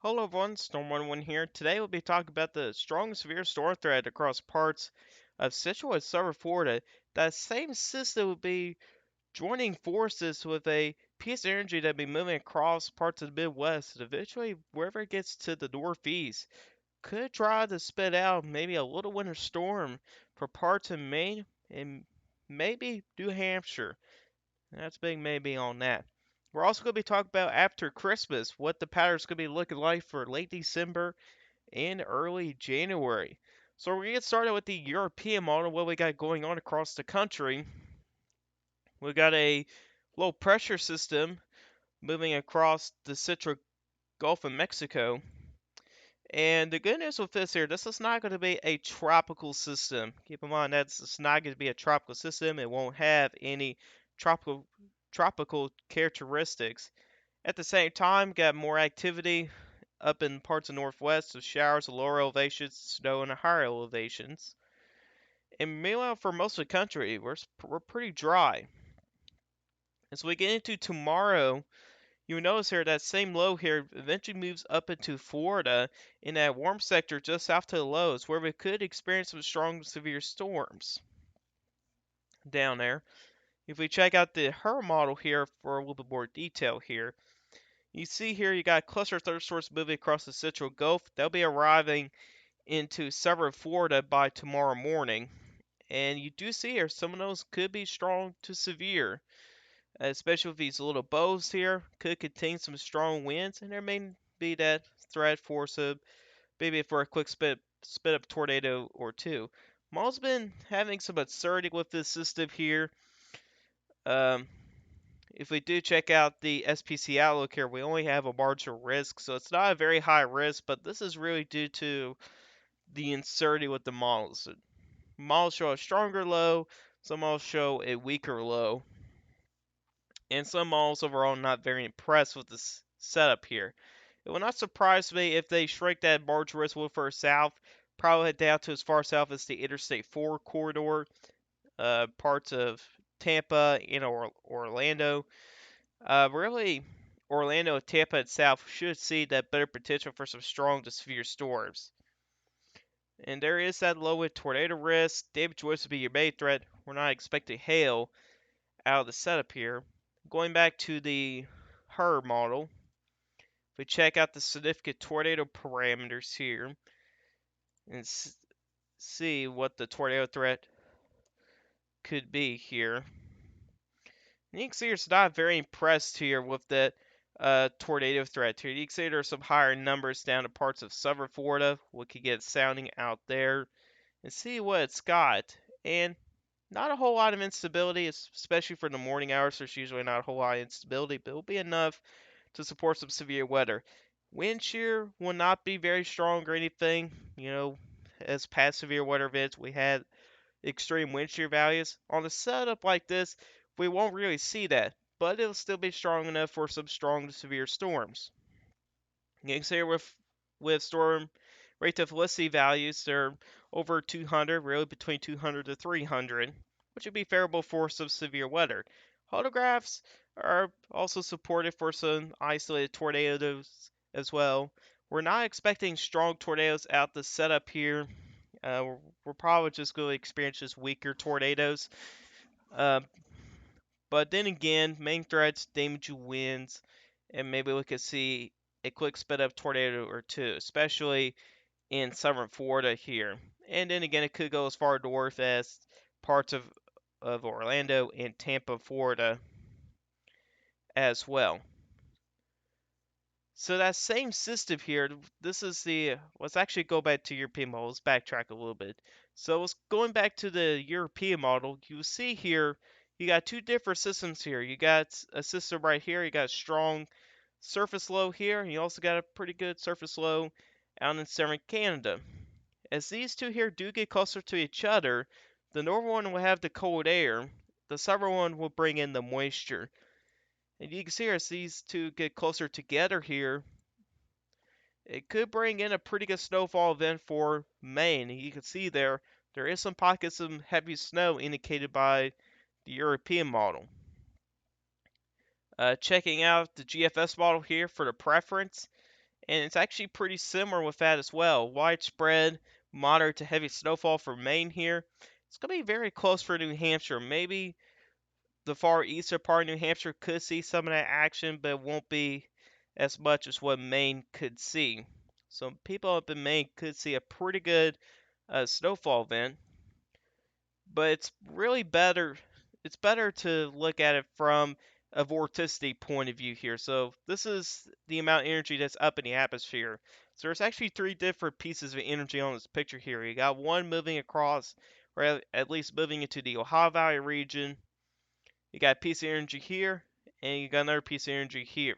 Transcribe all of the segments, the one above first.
Hello everyone, Storm11 here. Today we'll be talking about the strong severe storm threat across parts of Central and Southern Florida. That same system will be joining forces with a piece of energy that will be moving across parts of the Midwest and eventually wherever it gets to the Northeast. Could try to spit out maybe a little winter storm for parts of Maine and maybe New Hampshire. That's big maybe on that. We're also going to be talking about after Christmas, what the pattern's going to be looking like for late December and early January. So we're going to get started with the European model, what we got going on across the country. We got a low pressure system moving across the central Gulf of Mexico. And the good news with this here, this is not going to be a tropical system. Keep in mind that it's not going to be a tropical system. It won't have any tropical characteristics. At the same time, got more activity up in parts of Northwest with showers at lower elevations, snow in the higher elevations. And meanwhile, for most of the country, we're pretty dry. As we get into tomorrow, you'll notice here that same low here eventually moves up into Florida in that warm sector just south to the lows, where we could experience some strong severe storms down there. If we check out the HER model here for a little bit more detail here, you see here you got cluster thunderstorms moving across the central Gulf. They'll be arriving into southern Florida by tomorrow morning. And you do see here some of those could be strong to severe, especially with these little bows here. Could contain some strong winds, and there may be that threat for some, maybe for a quick spit up tornado or two. Model's been having some uncertainty with this system here. Um, if we do check out the Spc Outlook here, we only have a marginal risk, so it's not a very high risk, but this is really due to the uncertainty with the models. Models show a stronger low, some models show a weaker low, and some models overall not very impressed with this setup here. It will not surprise me if they shrink that marginal risk a little further south, probably head down to as far south as the Interstate 4 corridor, parts of Tampa and Orlando. Really, Orlando, Tampa, and South should see that better potential for some strong to severe storms. And there is that low wind tornado risk. Damage would be your main threat. We're not expecting hail out of the setup here. Going back to the HER model, if we check out the significant tornado parameters here and see what the tornado threat could be here. And you can see it's not very impressed here with the tornado threat here. You can see there's some higher numbers down to parts of southern Florida. We could get sounding out there and see what it's got. And not a whole lot of instability, especially for the morning hours. There's usually not a whole lot of instability, but it'll be enough to support some severe weather. Wind shear will not be very strong or anything. As past severe weather events, we had extreme wind shear values. On a setup like this, we won't really see that, but it'll still be strong enough for some strong to severe storms. You can see here with storm relative felicity values, they're over 200, really between 200 to 300, which would be favorable for some severe weather. Photographs are also supported for some isolated tornadoes as well. We're not expecting strong tornadoes out the setup here. We're probably just going to experience just weaker tornadoes. Uh, but then again, main threats, damaging winds, and maybe we could see a quick sped up tornado or two, especially in southern Florida here. And then again, it could go as far north as parts of Orlando and Tampa, Florida as well. So that same system here, this is let's actually go back to European model. Let's backtrack a little bit. So let's going back to the European model, you see here, you got two different systems here. You got a system right here, you got strong surface low here, and you also got a pretty good surface low out in southern Canada. As these two here do get closer to each other, the northern one will have the cold air, the southern one will bring in the moisture. And you can see as these two get closer together here, it could bring in a pretty good snowfall event for Maine. You can see there is some pockets of heavy snow indicated by the European model. Checking out the GFS model here for the preference, and it's actually pretty similar with that as well. Widespread, moderate to heavy snowfall for Maine here. It's going to be very close for New Hampshire. Maybe the far eastern part of New Hampshire could see some of that action, but it won't be as much as what Maine could see. So people up in Maine could see a pretty good snowfall event, but it's really better. It's better to look at it from a vorticity point of view here. So this is the amount of energy that's up in the atmosphere. So there's actually three different pieces of energy on this picture here. You got one moving across, or at least moving into the Ohio Valley region. You got a piece of energy here, and you got another piece of energy here.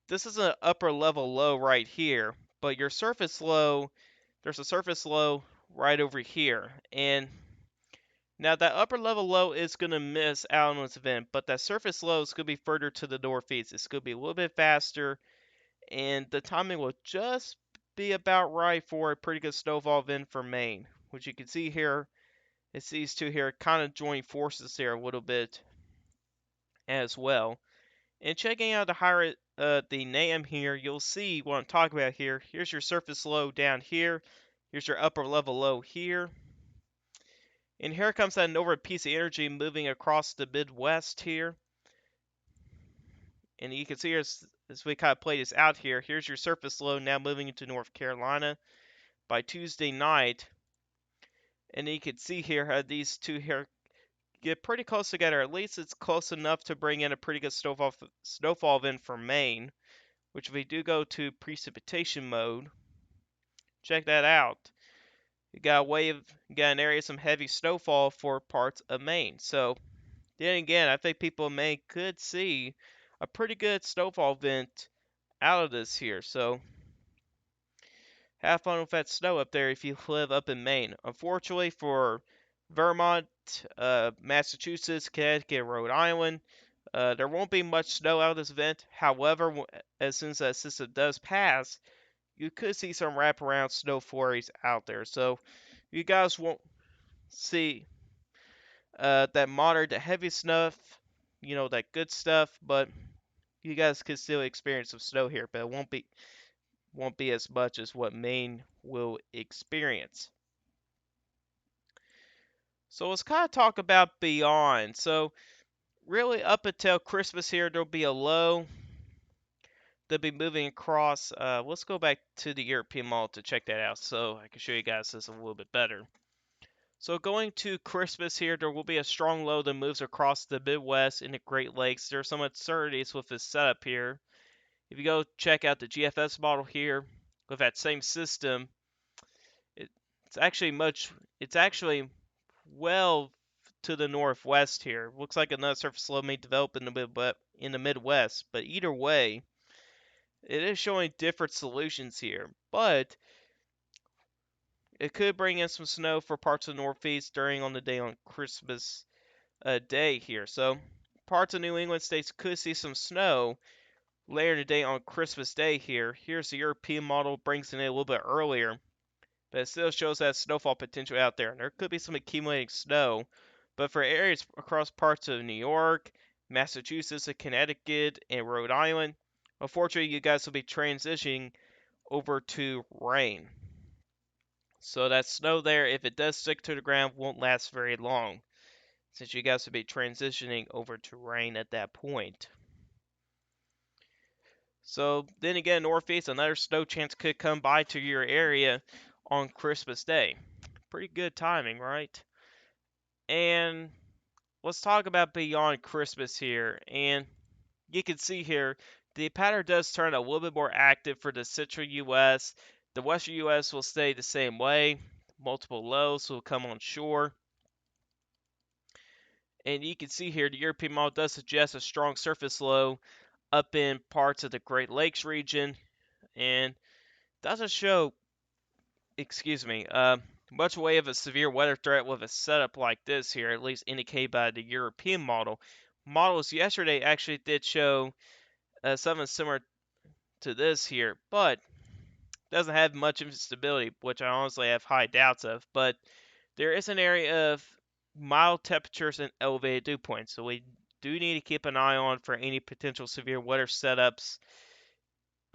This is an upper level low right here, but your surface low, there's a surface low right over here. And now that upper level low is going to miss out on this event, but that surface low is going to be further to the northeast. It's going to be a little bit faster, and the timing will just be about right for a pretty good snowfall event for Maine. Which you can see here, it's these two here kind of joining forces there a little bit as well. And checking out the NAM here, you'll see what I'm talking about here. Here's your surface low down here. Here's your upper level low here. And here comes that over piece of energy moving across the Midwest here. And you can see as we kind of play this out here, here's your surface low now moving into North Carolina by Tuesday night. And you can see here how these two here get pretty close together. At least it's close enough to bring in a pretty good snowfall event for Maine. Which if we do go to precipitation mode, check that out. You got an area of some heavy snowfall for parts of Maine. So then again, I think people in Maine could see a pretty good snowfall event out of this here. So have fun with that snow up there if you live up in Maine. Unfortunately for Vermont, Massachusetts, Connecticut, Rhode Island, there won't be much snow out of this event. However, as soon as that system does pass, you could see some wraparound snow flurries out there. So you guys won't see that moderate to heavy snuff, that good stuff, but you guys could still experience some snow here, but it won't be as much as what Maine will experience. So let's kind of talk about beyond. So really up until Christmas here, there'll be a low. They'll be moving across. Let's go back to the European model to check that out so I can show you guys this a little bit better. So going to Christmas here, there will be a strong low that moves across the Midwest and the Great Lakes. There are some uncertainties with this setup here. If you go check out the Cfs model here with that same system, it's actually well to the northwest here. Looks like another surface low may develop in the Midwest, but either way, it is showing different solutions here. But it could bring in some snow for parts of the Northeast during on the day on Christmas Day here. So parts of New England states could see some snow later today on Christmas Day here. Here's the European model, brings it in a little bit earlier, but it still shows that snowfall potential out there. And there could be some accumulating snow, but for areas across parts of New York, Massachusetts, Connecticut, and Rhode Island, unfortunately, you guys will be transitioning over to rain. So that snow there, if it does stick to the ground, won't last very long, since you guys will be transitioning over to rain at that point. So then again, Northeast, another snow chance could come by to your area on Christmas Day. Pretty good timing, right? And let's talk about beyond Christmas here. And you can see here, the pattern does turn a little bit more active for the central U.S. The western U.S. will stay the same way. Multiple lows will come on shore. And you can see here, the European model does suggest a strong surface low up in parts of the Great Lakes region. And doesn't show, much way of a severe weather threat with a setup like this here, at least indicated by the European model. Models yesterday actually did show something similar to this here, but doesn't have much instability, which I honestly have high doubts of. But there is an area of mild temperatures and elevated dew points, so we do need to keep an eye on for any potential severe weather setups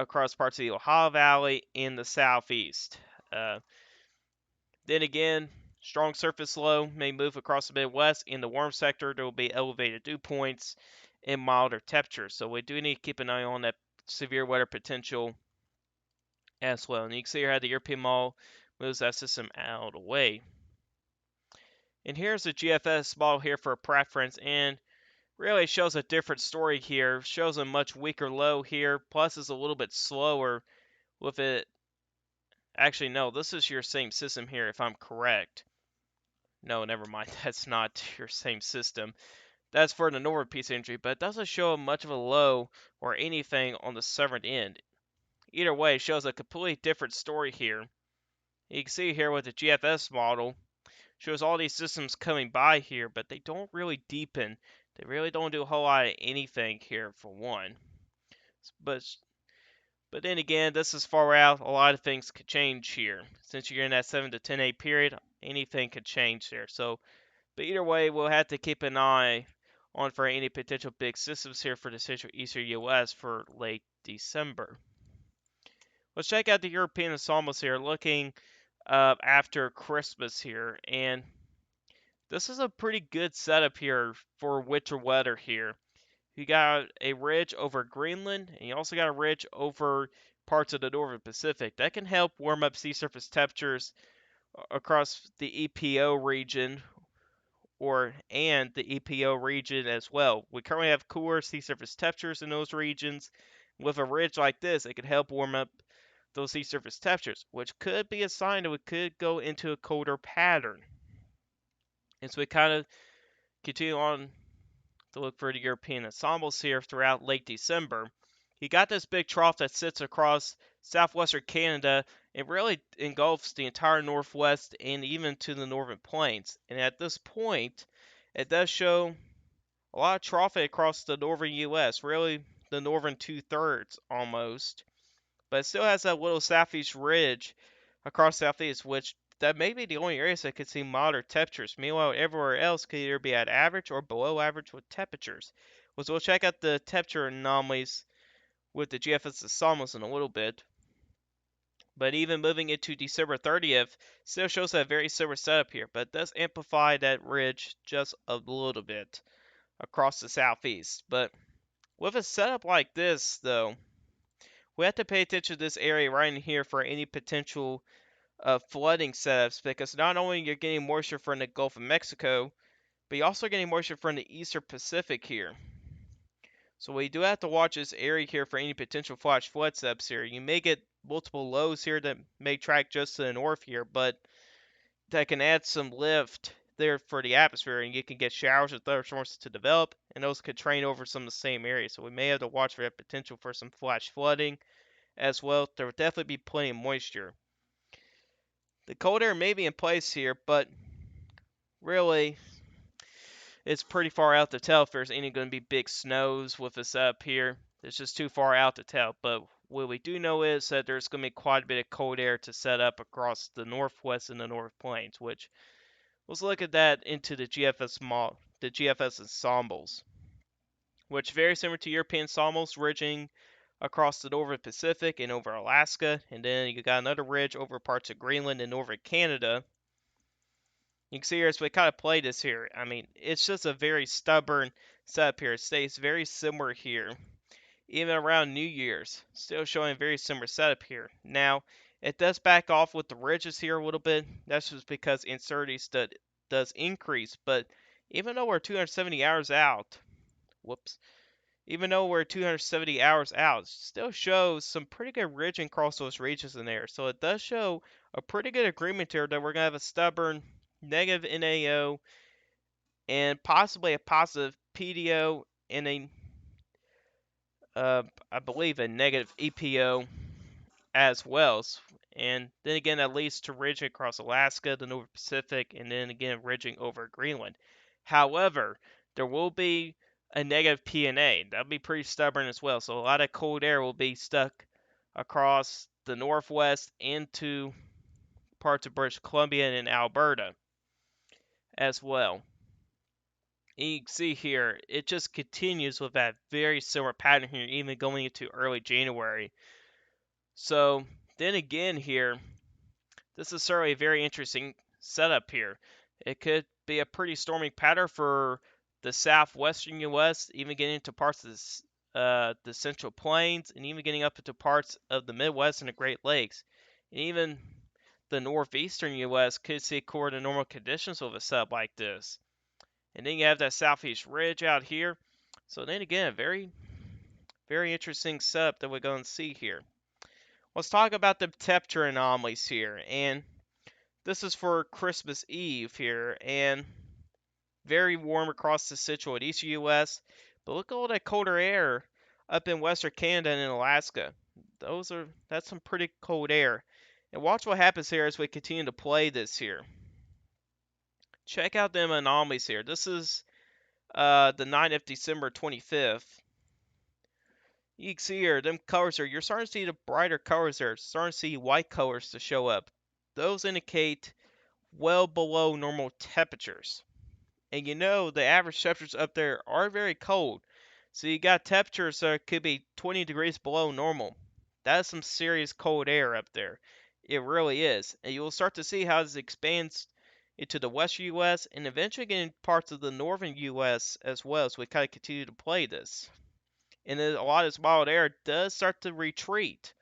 across parts of the Ohio Valley in the southeast. Then again, strong surface low may move across the Midwest. In the warm sector, there will be elevated dew points and milder temperatures. So we do need to keep an eye on that severe weather potential as well. And you can see here how the European model moves that system out of the way. And here's the GFS model here for a preference, and really shows a different story here. Shows a much weaker low here, plus is a little bit slower with it. Actually, no, this is your same system here, if I'm correct. No, never mind. That's not your same system. That's for the northern piece of energy, but it doesn't show much of a low or anything on the southern end. Either way, it shows a completely different story here. You can see here with the GFS model, shows all these systems coming by here, but they don't really deepen. They really don't do a whole lot of anything here for one. But then again, this is far out. A lot of things could change here. Since you're in that 7 to 10 day period, anything could change there. So, but either way, we'll have to keep an eye on for any potential big systems here for the central eastern U.S. for late December. Let's check out the European ensembles here, looking after Christmas here, and this is a pretty good setup here for winter weather here. You got a ridge over Greenland, and you also got a ridge over parts of the northern Pacific. That can help warm up sea surface temperatures across the EPO region, and the EPO region as well. We currently have cooler sea surface temperatures in those regions. With a ridge like this, it could help warm up those sea surface temperatures, which could be a sign that we could go into a colder pattern. And so we kind of continue on to look for the European ensembles here throughout late December. You got this big trough that sits across southwestern Canada and really engulfs the entire northwest and even to the northern plains. And at this point, it does show a lot of troughing across the northern U.S., really the northern two-thirds almost. But it still has that little southeast ridge across southeast, which that may be the only areas that could see moderate temperatures. Meanwhile, everywhere else could either be at average or below average with temperatures. So we'll check out the temperature anomalies with the GFS ensembles in a little bit. But even moving into December 30th, still shows that very similar setup here, but does amplify that ridge just a little bit across the southeast. But with a setup like this, though, we have to pay attention to this area right in here for any potential flooding setups, because not only you're getting moisture from the Gulf of Mexico, but you're also getting moisture from the Eastern Pacific here. So we do have to watch this area here for any potential flash flood setups here. You may get multiple lows here that may track just to the north here, but that can add some lift there for the atmosphere, and you can get showers or thunderstorms to develop, and those could train over some of the same areas. So we may have to watch for that potential for some flash flooding as well. There will definitely be plenty of moisture. The cold air may be in place here, but really, it's pretty far out to tell if there's any going to be big snows with us up here. It's just too far out to tell. But what we do know is that there's going to be quite a bit of cold air to set up across the northwest and the north plains, which let's look at that into the GFS model, the GFS ensembles, which very similar to European ensembles, ridging across the northern Pacific and over Alaska, and then you got another ridge over parts of Greenland and northern Canada. You can see here as we kind of play this here. I mean, it's just a very stubborn setup here. It stays very similar here, even around New Year's. Still showing a very similar setup here. Now, it does back off with the ridges here a little bit. That's just because uncertainty does increase. But even though we're 270 hours out, even though we're 270 hours out, it still shows some pretty good ridging across those regions in there. So it does show a pretty good agreement here that we're going to have a stubborn negative NAO and possibly a positive PDO and I believe a negative EPO as well. And then again, that leads to ridging across Alaska, the North Pacific, and then again ridging over Greenland. However, there will be a negative PNA. That'll be pretty stubborn as well. So a lot of cold air will be stuck across the northwest into parts of British Columbia and Alberta as well. You can see here, it just continues with that very similar pattern here, even going into early January. So then again here, this is certainly a very interesting setup here. It could be a pretty stormy pattern for the southwestern U.S., even getting into parts of the Central Plains, and even getting up into parts of the Midwest and the Great Lakes. And even the northeastern U.S. could see core to normal conditions with a setup like this. And then you have that southeast ridge out here. So then again, a very, very interesting setup that we're going to see here. Let's talk about the temperature anomalies here. And this is for Christmas Eve here, and very warm across the central and eastern U.S. But look at all that colder air up in western Canada and in Alaska. That's some pretty cold air. And watch what happens here as we continue to play this here. Check out them anomalies here. This is the night of December 25th. You can see here, them colors are, you're starting to see the brighter colors there. Starting to see white colors to show up. Those indicate well below normal temperatures. And you know the average temperatures up there are very cold. So you got temperatures that could be 20 degrees below normal. That is some serious cold air up there. It really is. And you'll start to see how this expands into the western U.S. and eventually get in parts of the northern U.S. as well as we kind of continue to play this. And then a lot of this mild air does start to retreat.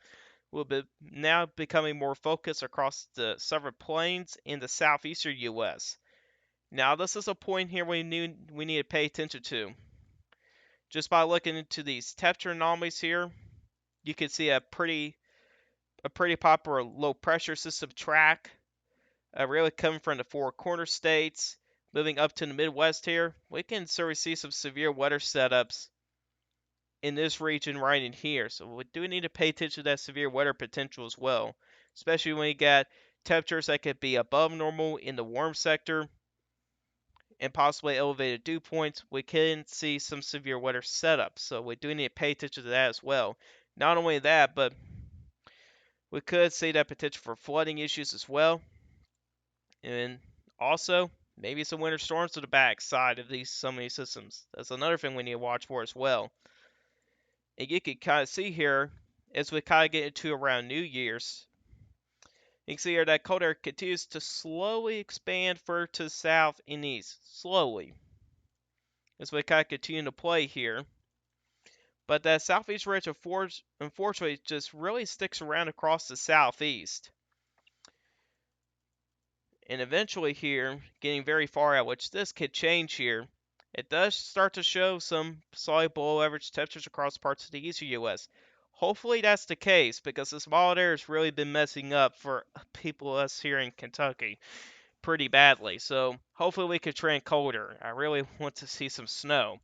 Will be now becoming more focused across the southern plains in the southeastern U.S. Now, this is a point here we need to pay attention to. Just by looking into these temperature anomalies here, you can see a pretty popular low pressure system track, really coming from the four corner states, moving up to the Midwest here. We can sort of see some severe weather setups in this region right in here. So we do need to pay attention to that severe weather potential as well, especially when you got temperatures that could be above normal in the warm sector and possibly elevated dew points. We can see some severe weather setups, so we do need to pay attention to that as well. Not only that, but we could see that potential for flooding issues as well, and also maybe some winter storms to the backside of some of these systems. That's another thing we need to watch for as well. And you can kind of see here as we kind of get into around New Year's. You can see here that cold air continues to slowly expand further to the south and east. Slowly. As we kind of continue to play here. But that southeast ridge, unfortunately, just really sticks around across the southeast. And eventually here, getting very far out, which this could change here, it does start to show some slightly below average temperatures across parts of the eastern U.S. Hopefully that's the case, because this mild air has really been messing up for people us here in Kentucky pretty badly. So hopefully we could trend colder. I really want to see some snow,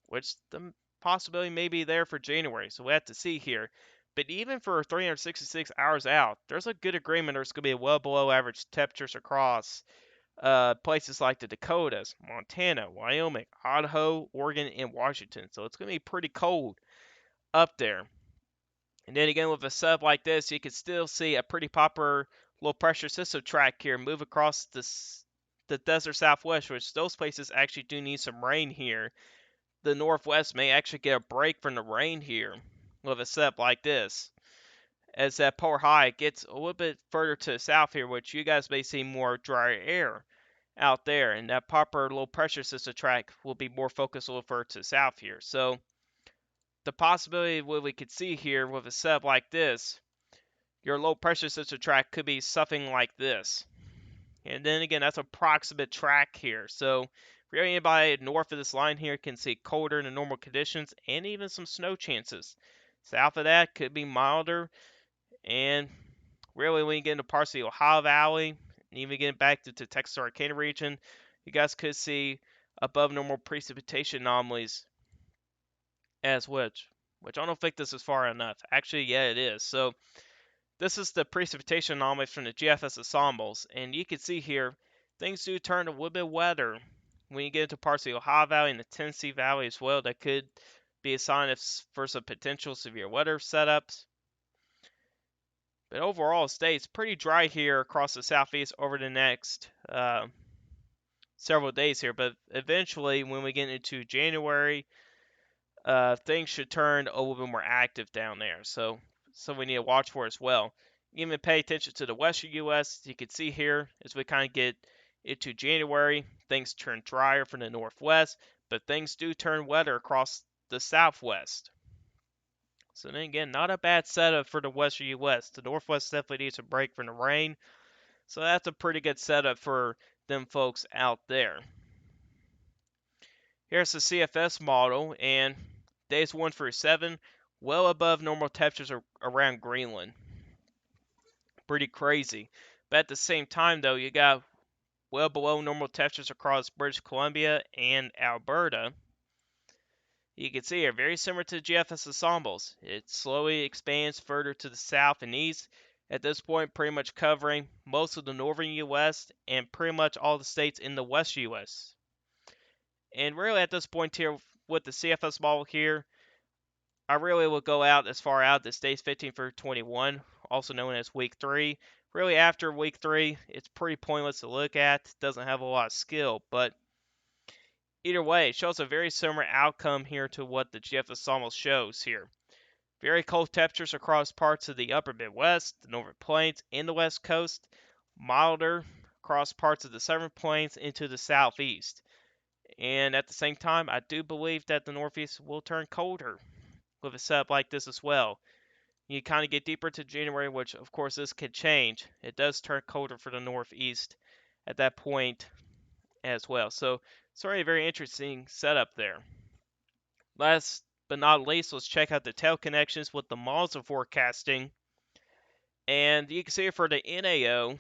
which the possibility may be there for January. So we have to see here. But even for 366 hours out, there's a good agreement there's going to be well below average temperatures across places like the Dakotas, Montana, Wyoming, Idaho, Oregon, and Washington. So it's going to be pretty cold up there. And then again, with a sub like this, you can still see a pretty popular low pressure system track here move across the desert southwest, which those places actually do need some rain here. The northwest may actually get a break from the rain here with a setup like this. As that polar high gets a little bit further to the south here, which you guys may see more drier air out there, and that proper low pressure system track will be more focused a little further to the south here. So the possibility of what we could see here with a setup like this, your low pressure system track could be something like this. And then again, that's approximate track here. So for anybody north of this line here can see colder than normal conditions and even some snow chances. South of that could be milder. And really when you get into parts of the Ohio Valley, and even getting back to Texas Arcana region, you guys could see above normal precipitation anomalies as which I don't think this is far enough. Actually, yeah, it is. So this is the precipitation anomalies from the Cfs ensembles, and you can see here things do turn a little bit wetter when you get into parts of the Ohio Valley and the Tennessee Valley as well. That could be a sign for some potential severe weather setups. But overall, it stays pretty dry here across the southeast over the next several days here. But eventually, when we get into January, things should turn a little bit more active down there. So so we need to watch for as well. Even pay attention to the western U.S. You can see here as we kind of get into January, things turn drier from the northwest, but things do turn wetter across the southwest. So then again, not a bad setup for the western U.S. The northwest definitely needs a break from the rain, so that's a pretty good setup for them folks out there. Here's the CFS model, and days 1 through 7, well above normal temperatures around Greenland. Pretty crazy. But at the same time, though, you got well below normal temperatures across British Columbia and Alberta. You can see here, very similar to the Cfs ensembles. It slowly expands further to the south and east, at this point pretty much covering most of the northern U.S. and pretty much all the states in the western U.S. And really at this point here, with the CFS model here, I really will go out as far out as days 15 through 21, also known as week 3. Really after week 3, it's pretty pointless to look at, doesn't have a lot of skill, but either way, it shows a very similar outcome here to what the GFS almost shows here. Very cold temperatures across parts of the upper Midwest, the Northern Plains, and the West Coast. Milder across parts of the Southern Plains into the Southeast. And at the same time, I do believe that the Northeast will turn colder with a setup like this as well. You kind of get deeper to January, which of course this could change. It does turn colder for the Northeast at that point as well. So it's already a very interesting setup there. Last but not least, let's check out the tail connections with the models of forecasting. And you can see for the NAO,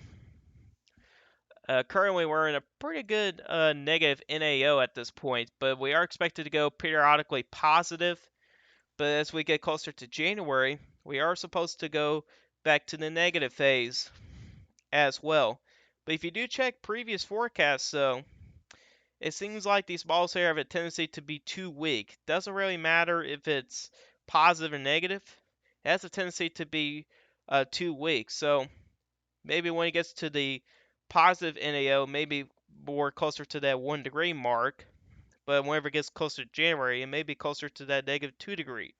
currently we're in a pretty good negative NAO at this point, but we are expected to go periodically positive. But as we get closer to January, we are supposed to go back to the negative phase as well. But if you do check previous forecasts, though, it seems like these models here have a tendency to be too weak. Doesn't really matter if it's positive or negative. It has a tendency to be too weak. So maybe when it gets to the positive NAO, maybe more closer to that 1 degree mark. But whenever it gets closer to January, it may be closer to that negative 2 degrees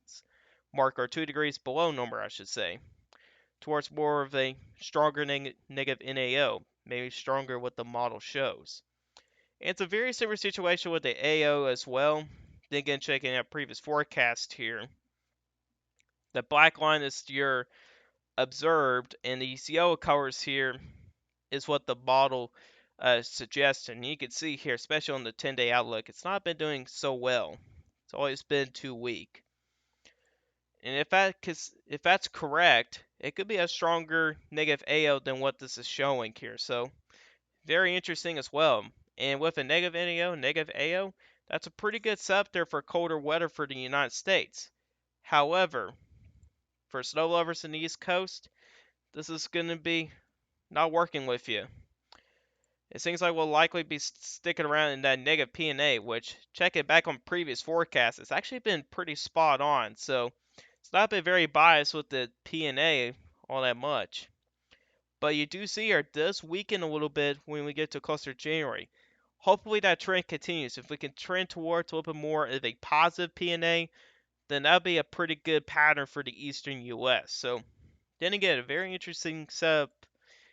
mark, or 2 degrees below normal, I should say, towards more of a stronger negative NAO, maybe stronger what the model shows. And it's a very similar situation with the AO as well. Then again, checking out previous forecast here, the black line is your observed, and these yellow colors here is what the model suggests. And you can see here, especially on the 10-day outlook, it's not been doing so well. It's always been too weak. And if that's correct, it could be a stronger negative AO than what this is showing here. So very interesting as well. And with a negative NAO, negative AO, that's a pretty good setup there for colder weather for the United States. However, for snow lovers in the East Coast, this is going to be not working with you. It seems like we'll likely be sticking around in that negative PNA, which, checking back on previous forecasts, it's actually been pretty spot on. So it's not been very biased with the PNA all that much. But you do see it does weaken a little bit when we get to closer to January. Hopefully that trend continues. If we can trend towards a little bit more of a positive PNA, then that'll be a pretty good pattern for the eastern U.S. So then again, a very interesting setup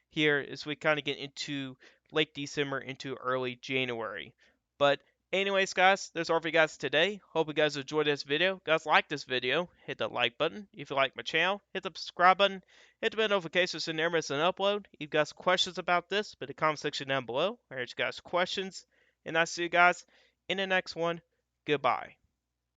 here as we kind of get into late December into early January. But anyways, guys, that's all for you guys today. Hope you guys enjoyed this video. Guys, like this video, hit the like button. If you like my channel, hit the subscribe button. Hit the bell notifications so you never miss an upload. If you guys have questions about this, put in the comment section down below. I heard you guys questions. And I'll see you guys in the next one. Goodbye.